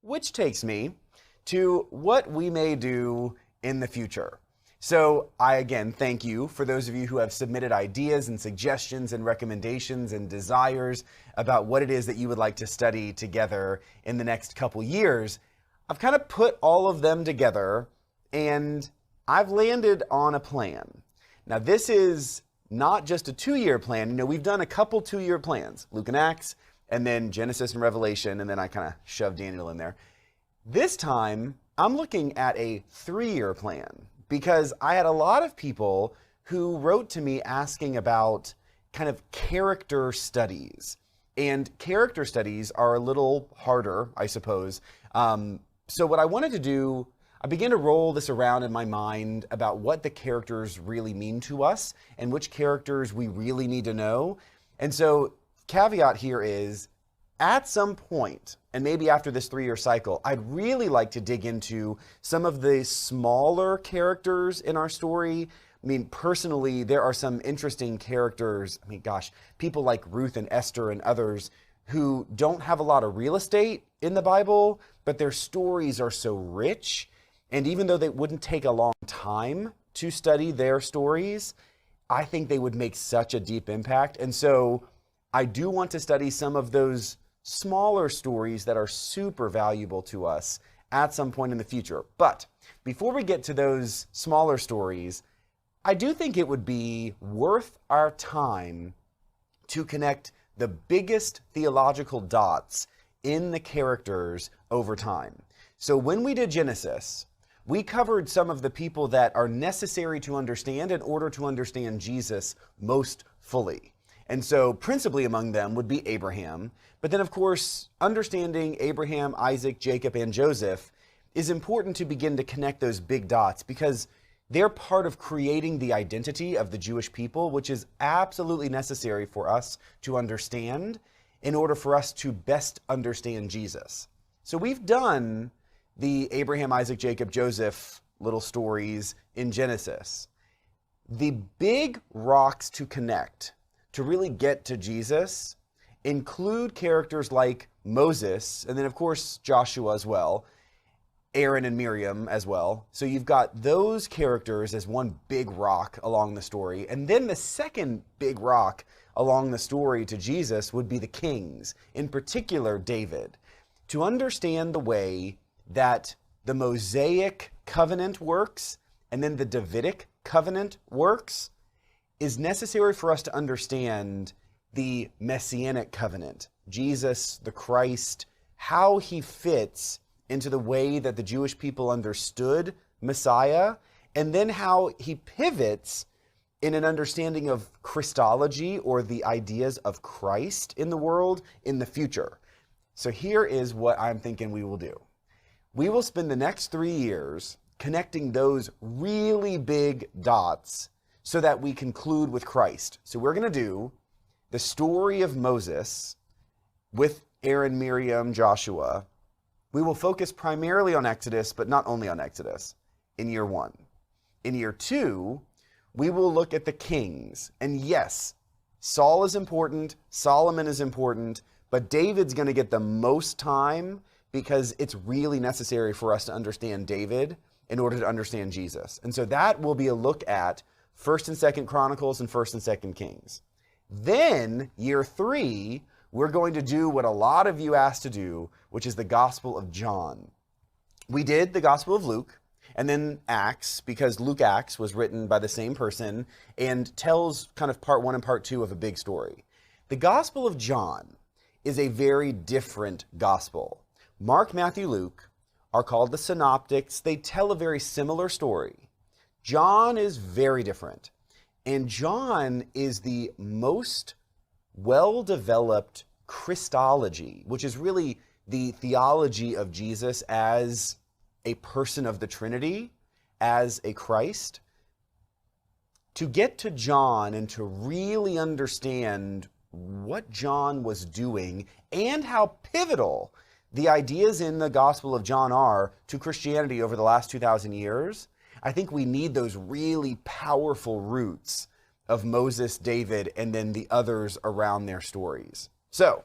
which takes me to what we may do in the future. So I again thank you for those of you who have submitted ideas and suggestions and recommendations and desires about what it is that you would like to study together in the next couple years. I've kind of put all of them together and I've landed on a plan. Now this is not just a 2-year plan. You know, we've done a couple 2-year plans, Luke and Acts, and then Genesis and Revelation, and then I kind of shoved Daniel in there. This time, I'm looking at a 3-year plan because I had a lot of people who wrote to me asking about kind of character studies. And character studies are a little harder, I suppose. So what I wanted to do, I began to roll this around in my mind about what the characters really mean to us and which characters we really need to know. And so caveat here is, at some point, and maybe after this 3-year cycle, I'd really like to dig into some of the smaller characters in our story. I mean, personally, there are some interesting characters. I mean, gosh, people like Ruth and Esther and others who don't have a lot of real estate in the Bible, but their stories are so rich. And even though they wouldn't take a long time to study their stories, I think they would make such a deep impact. And so I do want to study some of those smaller stories that are super valuable to us at some point in the future. But before we get to those smaller stories, I do think it would be worth our time to connect the biggest theological dots in the characters over time. So when we did Genesis, we covered some of the people that are necessary to understand in order to understand Jesus most fully. And so principally among them would be Abraham. But then, of course, understanding Abraham, Isaac, Jacob, and Joseph is important to begin to connect those big dots because they're part of creating the identity of the Jewish people, which is absolutely necessary for us to understand in order for us to best understand Jesus. So we've done the Abraham, Isaac, Jacob, Joseph little stories in Genesis. The big rocks to connect to really get to Jesus include characters like Moses, and then of course Joshua as well, Aaron and Miriam as well. So you've got those characters as one big rock along the story. And then the second big rock along the story to Jesus would be the kings, in particular David. To understand the way that the Mosaic covenant works and then the Davidic covenant works is necessary for us to understand the Messianic covenant, Jesus, the Christ, how he fits into the way that the Jewish people understood Messiah, and then how he pivots in an understanding of Christology or the ideas of Christ in the world in the future. So here is what I'm thinking we will do. We will spend the next 3 years connecting those really big dots so that we conclude with Christ. So we're going to do the story of Moses with Aaron, Miriam, Joshua. We will focus primarily on Exodus, but not only on Exodus, in year 1. In year 2, we will look at the kings. And yes, Saul is important, Solomon is important, but David's going to get the most time because it's really necessary for us to understand David in order to understand Jesus. And so that will be a look at 1st and 2nd Chronicles and 1st and 2nd Kings. Then, year 3, we're going to do what a lot of you asked to do, which is the Gospel of John. We did the Gospel of Luke, and then Acts, because Luke Acts was written by the same person and tells kind of part 1 and part 2 of a big story. The Gospel of John is a very different gospel. Mark, Matthew, Luke are called the synoptics. They tell a very similar story. John is very different. And John is the most well-developed Christology, which is really the theology of Jesus as a person of the Trinity, as a Christ. To get to John and to really understand what John was doing and how pivotal the ideas in the Gospel of John are to Christianity over the last 2,000 years, I think we need those really powerful roots of Moses, David, and then the others around their stories. So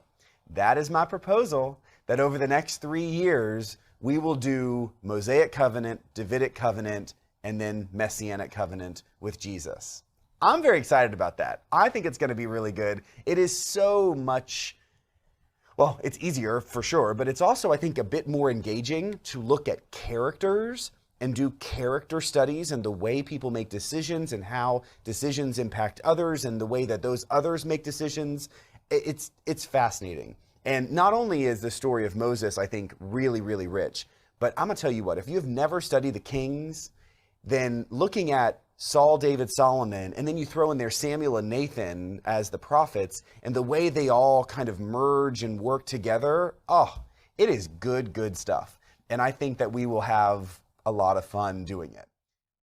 that is my proposal. that over the next 3 years, we will do Mosaic covenant, Davidic covenant, and then Messianic covenant with Jesus. I'm very excited about that. I think it's going to be really good. It is so much, well, it's easier for sure, but it's also, I think, a bit more engaging to look at characters and do character studies and the way people make decisions and how decisions impact others and the way that those others make decisions. It's fascinating. And not only is the story of Moses, I think, really, really rich, but I'm going to tell you what, if you have never studied the Kings, then looking at Saul, David, Solomon, and then you throw in there Samuel and Nathan as the prophets and the way they all kind of merge and work together, oh, it is good, good stuff. And I think that we will have a lot of fun doing it.